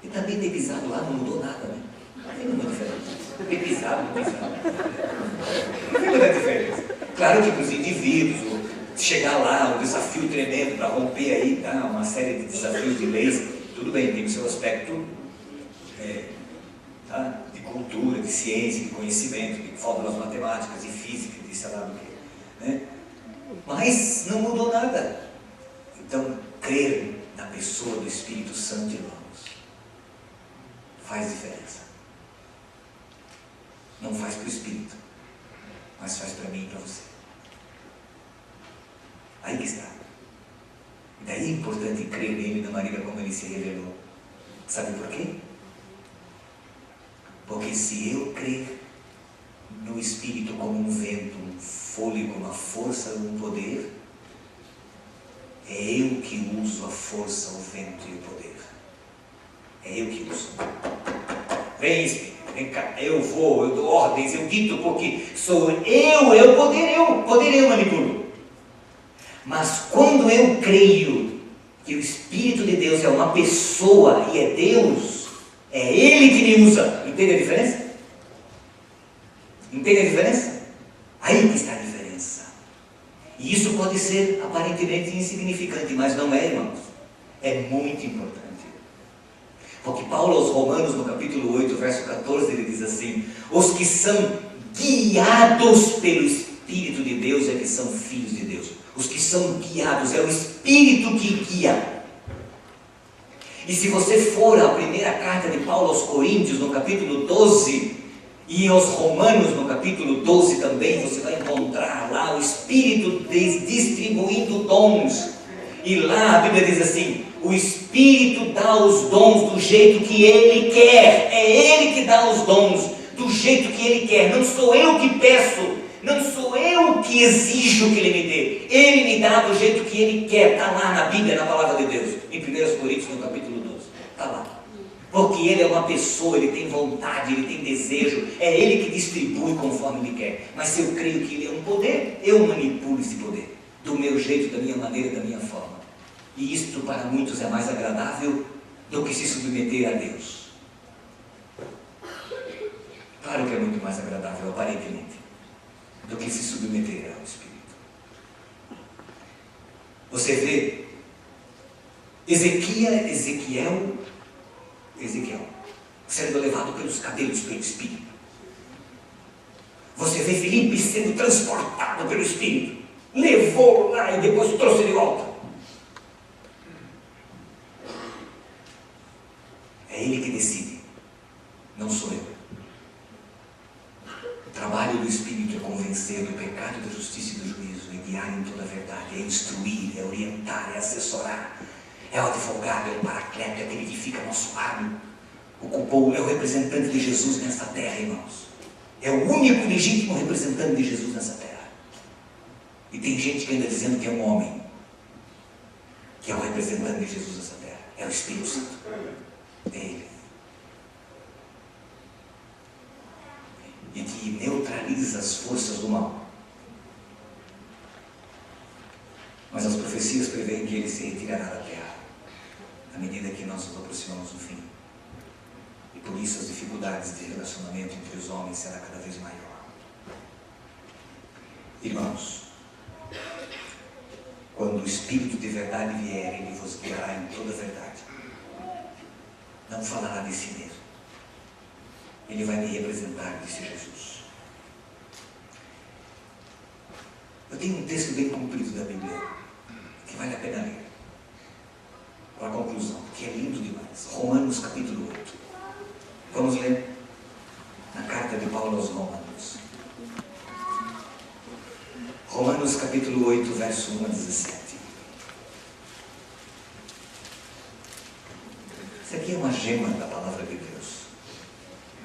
E também ter pisado lá não mudou nada, né? Não tem nenhuma diferença. Ter pisado, não pisado. Não tem muita diferença. Claro que para os indivíduos, chegar lá, um desafio tremendo para romper aí, tá? Uma série de desafios de leis, tudo bem, tem o seu aspecto tá? De cultura, de ciência, de conhecimento, de fórmulas matemáticas, de física, de sei lá do que. Né? Mas não mudou nada. Então, crer na pessoa do Espírito Santo, irmãos, faz diferença. Não faz para o Espírito, mas faz para mim e para você. Aí que está. E daí é importante crer nele da maneira como ele se revelou. Sabe por quê? Porque se eu crer no Espírito como um vento, um fôlego, uma força, um poder, é eu que uso a força, o vento e o poder. É eu que uso. Vem, Espírito, vem cá. Eu vou, eu dou ordens, eu dito porque sou eu, o poder eu manipulo. Mas quando eu creio que o Espírito de Deus é uma pessoa e é Deus, é Ele que me usa. Entende a diferença? Entende a diferença? Aí que está a diferença. E isso pode ser aparentemente insignificante, mas não é, irmãos. É muito importante. Porque Paulo aos Romanos, no capítulo 8, verso 14, ele diz assim: os que são guiados pelo Espírito de Deus é que são filhos de Deus. Os que são guiados, é o Espírito que guia. E se você for à primeira carta de Paulo aos Coríntios, no capítulo 12, e aos Romanos, no capítulo 12 também, você vai encontrar lá o Espírito distribuindo dons. E lá a Bíblia diz assim: o Espírito dá os dons do jeito que Ele quer. É Ele que dá os dons do jeito que Ele quer. Não sou eu que peço. Não sou eu que exijo que Ele me dê. Ele me dá do jeito que Ele quer. Está lá na Bíblia, na Palavra de Deus. Em 1 Coríntios, no capítulo 12. Está lá. Porque Ele é uma pessoa, Ele tem vontade, Ele tem desejo. É Ele que distribui conforme Ele quer. Mas se eu creio que Ele é um poder, eu manipulo esse poder. Do meu jeito, da minha maneira, da minha forma. E isto para muitos é mais agradável do que se submeter a Deus. Claro que é muito mais agradável, aparentemente, do que se submeter ao Espírito. Você vê Ezequiel sendo levado pelos cabelos pelo Espírito. Você vê Filipe sendo transportado pelo Espírito. Levou lá e depois trouxe de volta. É Ele que decide, não sou eu. O trabalho do Espírito é convencer do pecado, da justiça e do juízo, é guiar em toda a verdade, é instruir, é orientar, é assessorar, é o advogado, é o paracleto, é aquele que fica ao nosso lado. É o representante de Jesus nesta terra, irmãos. É o único legítimo representante de Jesus nessa terra. E tem gente que ainda dizendo que é um homem, que é o representante de Jesus nessa terra. É o Espírito Santo. É Ele. E que neutraliza as forças do mal. Mas as profecias preveem que Ele se retirará da terra, à medida que nós nos aproximamos do fim. E por isso as dificuldades de relacionamento entre os homens será cada vez maior. Irmãos, quando o Espírito de verdade vier, Ele vos guiará em toda a verdade. Não falará de si mesmo. Ele vai me representar, disse Jesus. Eu tenho um texto bem comprido da Bíblia, que vale a pena ler. Para a conclusão, que é lindo demais. Romanos capítulo 8. Vamos ler na carta de Paulo aos Romanos. Romanos capítulo 8, verso 1 a 17. Isso aqui é uma gema da palavra de Deus.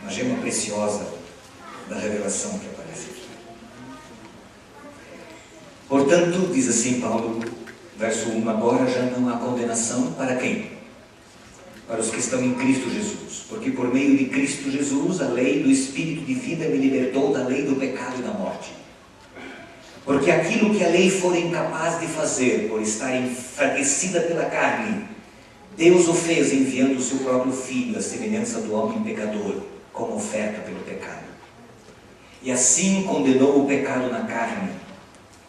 Uma gema preciosa da revelação que aparece aqui. Portanto, diz assim Paulo, verso 1, agora já não há condenação para quem? Para os que estão em Cristo Jesus. Porque por meio de Cristo Jesus, a lei do Espírito de vida me libertou da lei do pecado e da morte. Porque aquilo que a lei for incapaz de fazer, por estar enfraquecida pela carne, Deus o fez enviando o seu próprio Filho, à semelhança do homem pecador, como oferta pelo pecado. E assim condenou o pecado na carne,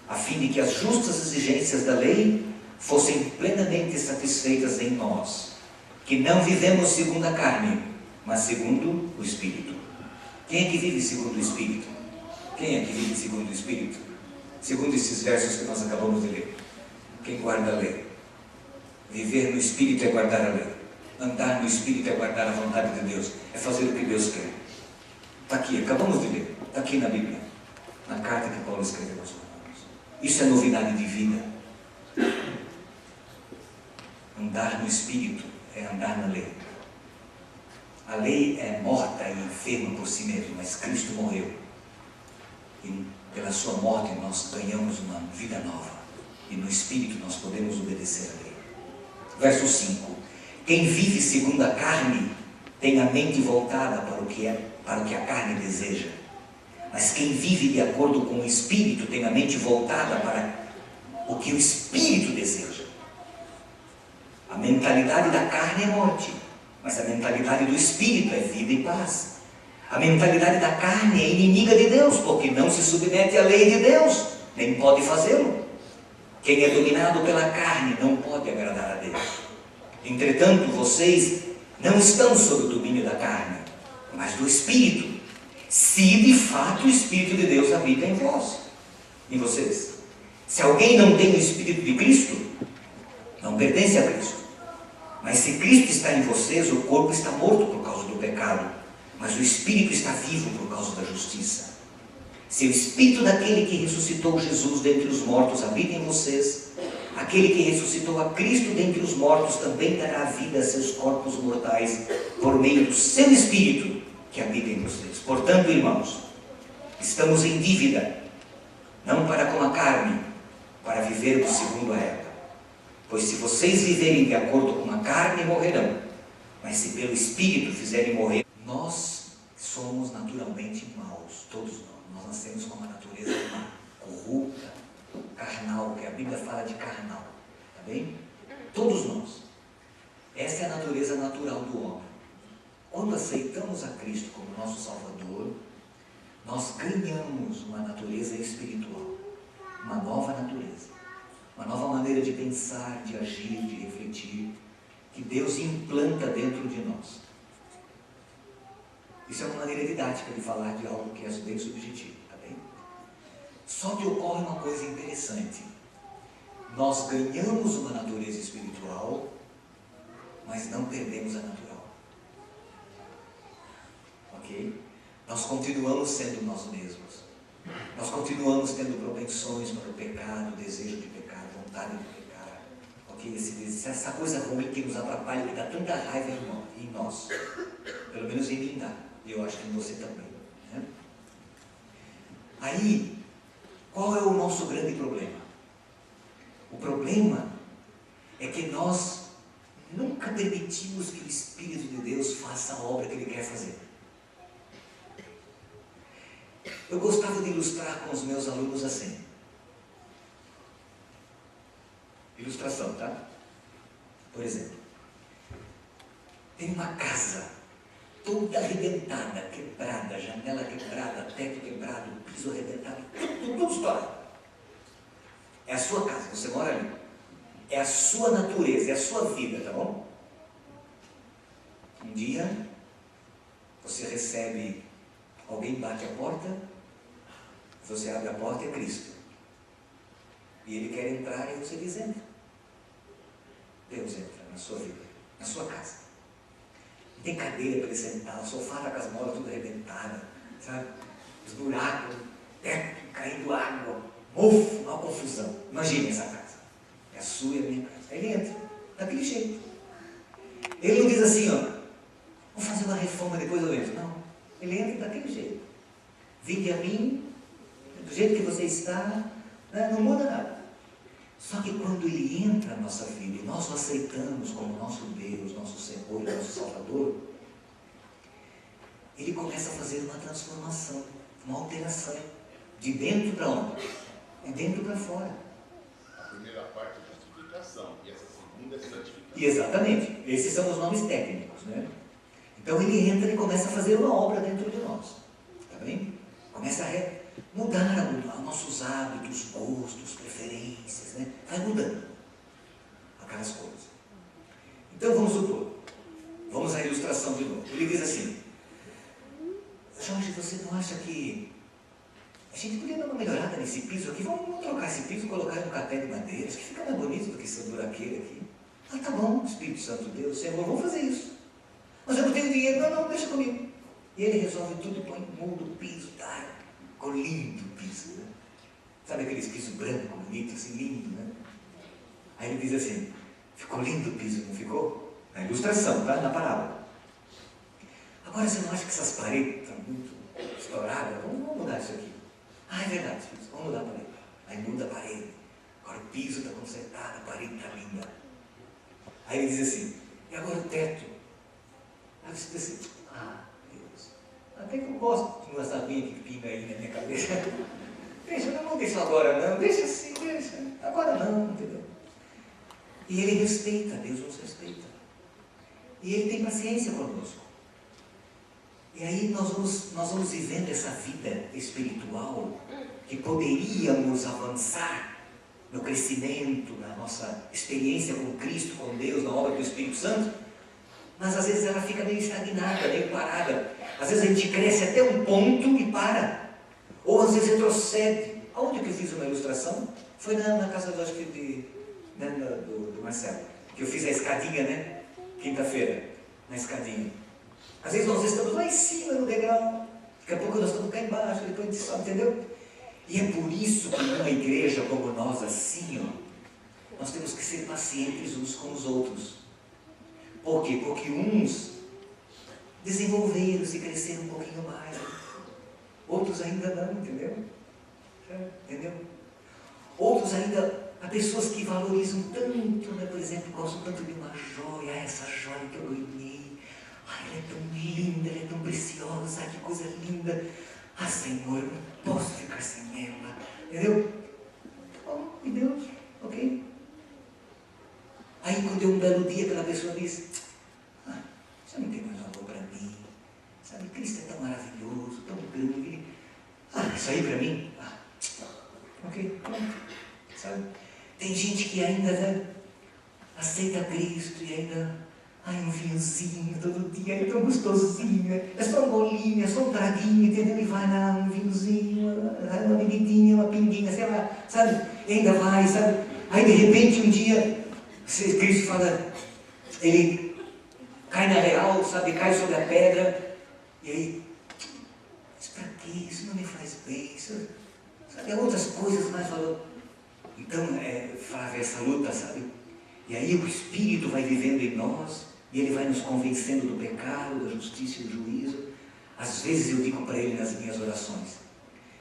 a fim de que as justas exigências da lei fossem plenamente satisfeitas em nós, que não vivemos segundo a carne, mas segundo o Espírito. Quem é que vive segundo o Espírito? Quem é que vive segundo o Espírito? Segundo esses versos que nós acabamos de ler. Quem guarda a lei. Viver no Espírito é guardar a lei. Andar no Espírito é guardar a vontade de Deus. É fazer o que Deus quer. Está aqui, acabamos de ler. Está aqui na Bíblia. Na carta que Paulo escreveu aos Romanos. Isso é novidade de vida. Andar no Espírito é andar na lei. A lei é morta e enferma por si mesma, mas Cristo morreu. E pela sua morte nós ganhamos uma vida nova. E no Espírito nós podemos obedecer a lei. Verso 5. Quem vive segundo a carne tem a mente voltada para o que a carne deseja. Mas quem vive de acordo com o Espírito tem a mente voltada para o que o Espírito deseja. A mentalidade da carne é morte, mas a mentalidade do Espírito é vida e paz. A mentalidade da carne é inimiga de Deus, porque não se submete à lei de Deus, nem pode fazê-lo. Quem é dominado pela carne não pode agradar a Deus. Entretanto, vocês não estão sob o domínio da carne, mas do Espírito, se de fato o Espírito de Deus habita em vós, em vocês. Se alguém não tem o Espírito de Cristo, não pertence a Cristo. Mas se Cristo está em vocês, o corpo está morto por causa do pecado, mas o Espírito está vivo por causa da justiça. Se o Espírito daquele que ressuscitou Jesus dentre os mortos habita em vocês, aquele que ressuscitou a Cristo dentre os mortos também dará vida a seus corpos mortais por meio do seu Espírito que habita em vocês. Portanto, irmãos, estamos em dívida, não para com a carne, para vivermos segundo a ela. Pois se vocês viverem de acordo com a carne, morrerão. Mas se pelo Espírito fizerem morrer, nós somos naturalmente maus, todos nós. Nós nascemos com uma natureza má, corrupta, carnal, que a Bíblia fala de carnal. Está bem? Todos nós. Essa é a natureza natural do homem. Quando aceitamos a Cristo como nosso Salvador, nós ganhamos uma natureza espiritual, uma nova natureza, uma nova maneira de pensar, de agir, de refletir, que Deus implanta dentro de nós. Isso é uma maneira didática de falar de algo que é bem subjetivo, tá bem? Só que ocorre uma coisa interessante. Nós ganhamos uma natureza espiritual, mas não perdemos a natural. Ok? Nós continuamos sendo nós mesmos. Nós continuamos tendo propensões para o pecado, desejo de pecar, vontade de pecar. Ok? Essa coisa ruim que nos atrapalha, que dá tanta raiva em nós. Pelo menos em mim dá. E eu acho que em você também. Né? Aí, qual é o nosso grande problema? O problema é que nós nunca permitimos que o Espírito de Deus faça a obra que Ele quer fazer. Eu gostava de ilustrar com os meus alunos assim. Ilustração, tá? Por exemplo, tem uma casa toda arrebentada, quebrada, janela quebrada, teto quebrado, piso arrebentado, tudo estourado. É a sua casa, você mora ali. É a sua natureza, é a sua vida, tá bom? Um dia, você recebe, alguém bate a porta, você abre a porta e é Cristo. E Ele quer entrar e você diz, entra. Deus entra na sua vida, na sua casa. Não tem cadeira para Ele sentar, o sofá está com as molas tudo arrebentadas, sabe? Os buracos, teto caindo água, mofo, uma confusão. Imagine essa casa. É a sua e a minha casa. Aí Ele entra, daquele jeito. Ele não diz assim, ó, vou fazer uma reforma depois eu entro. Não. Ele entra daquele jeito. Vinde a mim, do jeito que você está, né? Não muda nada. Só que quando Ele entra na nossa vida e nós o aceitamos como nosso Deus, nosso Senhor, nosso Salvador, Ele começa a fazer uma transformação, uma alteração. De dentro para onde? De dentro para fora. A primeira parte é justificação e essa segunda é santificação. Exatamente. Esses são os nomes técnicos, né? Então Ele entra e começa a fazer uma obra dentro de nós. Tá bem? Começa a mudar nossos hábitos, gostos, preferências, né? Vai mudando aquelas coisas. Então vamos supor, vamos à ilustração de novo. Ele diz assim, Jorge, você não acha que a gente podia dar uma melhorada nesse piso aqui? Vamos trocar esse piso e colocar em um capé de madeira, acho que fica mais bonito do que esse buraqueiro aqui. Ah, tá bom, Espírito Santo de Deus, Senhor, vamos fazer isso. Mas eu não tenho dinheiro, não, deixa comigo. E Ele resolve tudo, põe muda o piso, tá? Ficou lindo o piso, né? Sabe aqueles pisos branco, bonito, assim, lindo, né? Aí Ele diz assim, ficou lindo o piso, não ficou? Na ilustração, tá? Na parábola. Agora você não acha que essas paredes estão muito estouradas? Vamos mudar isso aqui. Ah, é verdade, vamos mudar a parede. Aí muda a parede. Agora o piso está consertado, a parede está linda. Aí Ele diz assim, e agora o teto? Aí você diz assim, ah, Deus, até que eu gosto de uma sabinha que pinga aí na minha cabeça. Deixa, não deixa agora não, deixa assim, deixa. Agora não, entendeu? E Ele respeita, Deus nos respeita. E Ele tem paciência conosco. E aí nós vamos vivendo essa vida espiritual que poderíamos avançar no crescimento, na nossa experiência com Cristo, com Deus, na obra do Espírito Santo, mas às vezes ela fica meio estagnada, meio parada. Às vezes a gente cresce até um ponto e para. Ou às vezes retrocede. Aonde que eu fiz uma ilustração? Foi na casa do, acho que do Marcelo, que eu fiz a escadinha, né? Quinta-feira, na escadinha. Às vezes nós estamos lá em cima no degrau, daqui a pouco nós estamos cá embaixo, depois a gente sobe, entendeu? E é por isso que numa igreja como nós, assim, ó, nós temos que ser pacientes uns com os outros. Por quê? Porque uns desenvolveram-se e cresceram um pouquinho mais, outros ainda não, entendeu? Entendeu? Outros ainda, há pessoas que valorizam tanto, né? Por exemplo, gostam tanto de uma joia, essa joia que eu ganhei. Ai, ela é tão linda, ela é tão preciosa, ai, que coisa linda. Ah, Senhor, eu não posso ficar sem ela. Entendeu? Oh, e Deus, ok? Aí quando é um belo dia, aquela pessoa diz, ah, você não tem mais amor para mim. Sabe, Cristo é tão maravilhoso, tão grande. Ah, isso aí para mim? Ah, ok, pronto. Sabe? Tem gente que ainda, né, aceita Cristo e ainda... Ai, um vinhozinho todo dia, é tão gostosinho, é só um golinho, é só um traguinho, entendeu? E vai lá, um vinhozinho, uma bebidinha, uma pinguinha, sei lá, sabe? E ainda vai, sabe? Aí de repente um dia, Cristo fala, ele cai na real, sabe? Cai sobre a pedra, e aí, mas pra quê? Isso não me faz bem, isso, sabe? Há outras coisas mais valor. Então, Flávia, essa luta, sabe? E aí o Espírito vai vivendo em nós, e ele vai nos convencendo do pecado, da justiça e do juízo. Às vezes eu digo para ele nas minhas orações: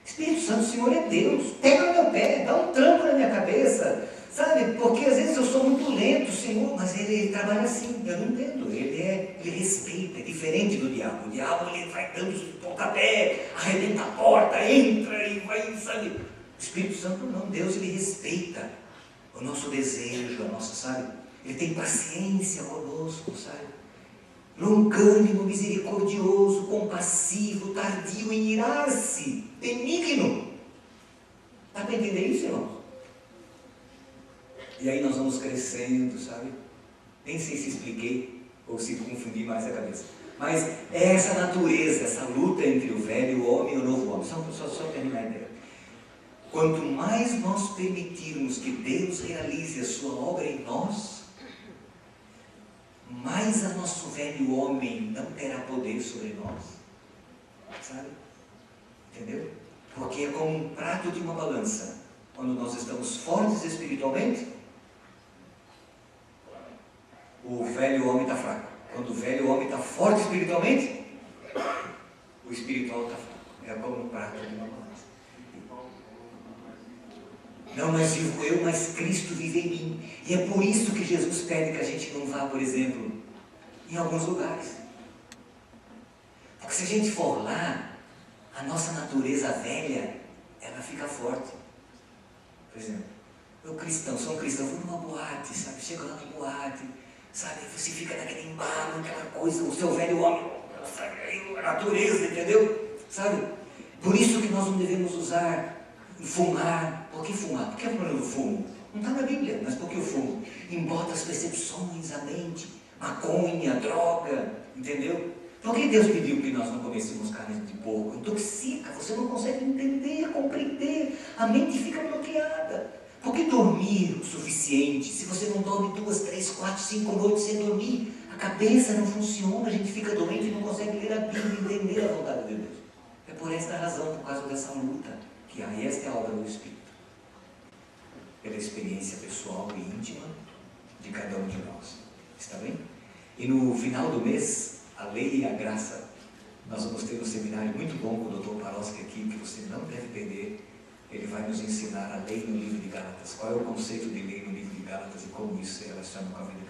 Espírito Santo, o Senhor é Deus, pega no meu pé, dá um tranco na minha cabeça, sabe? Porque às vezes eu sou muito lento, Senhor, mas ele trabalha assim, eu não entendo. Ele respeita, é diferente do diabo. O diabo, ele vai dando os pontapé, arrebenta a porta, entra e vai, sabe? O Espírito Santo não, Deus, ele respeita o nosso desejo, a nossa, sabe? Ele tem paciência conosco, sabe? Longânimo, misericordioso, compassivo, tardio em irar-se, benigno. Dá para entender isso, irmãos? E aí nós vamos crescendo, sabe? Nem sei se expliquei ou se confundi mais a cabeça. Mas é essa natureza, essa luta entre o velho homem e o novo homem. Só terminar a ideia. Quanto mais nós permitirmos que Deus realize a sua obra em nós, mais a nosso velho homem não terá poder sobre nós. Sabe? Entendeu? Porque é como um prato de uma balança. Quando nós estamos fortes espiritualmente, o velho homem está fraco. Quando o velho homem está forte espiritualmente, o espiritual está fraco. É como um prato de uma balança. Não mais vivo eu, mas Cristo vive em mim. E é por isso que Jesus pede que a gente não vá, por exemplo, em alguns lugares. Porque se a gente for lá, a nossa natureza velha, ela fica forte. Por exemplo, eu cristão, sou um cristão, vou numa boate, sabe? Chego lá na boate, sabe? Você fica naquele embalo, aquela coisa, o seu velho homem, sabe? A natureza, entendeu? Sabe? Por isso que nós não devemos usar fumar. Por que fumar? Por que é o problema do fumo? Não está na Bíblia, mas por que o fumo? Embota as percepções, a mente, maconha, droga, entendeu? Por que Deus pediu que nós não comêssemos carne de porco? Intoxica, você não consegue entender, compreender, a mente fica bloqueada. Por que dormir o suficiente? Se você não dorme 2, 3, 4, 5 noites sem dormir, a cabeça não funciona, a gente fica doente e não consegue ler a Bíblia e entender a vontade de Deus. É por esta razão, por causa dessa luta, que esta é a obra do Espírito. Pela experiência pessoal e íntima de cada um de nós. Está bem? E no final do mês, a lei e a graça, nós vamos ter um seminário muito bom com o Dr. Paroski aqui, que você não deve perder. Ele vai nos ensinar a lei no livro de Gálatas. Qual é o conceito de lei no livro de Gálatas e como isso se relaciona com a vida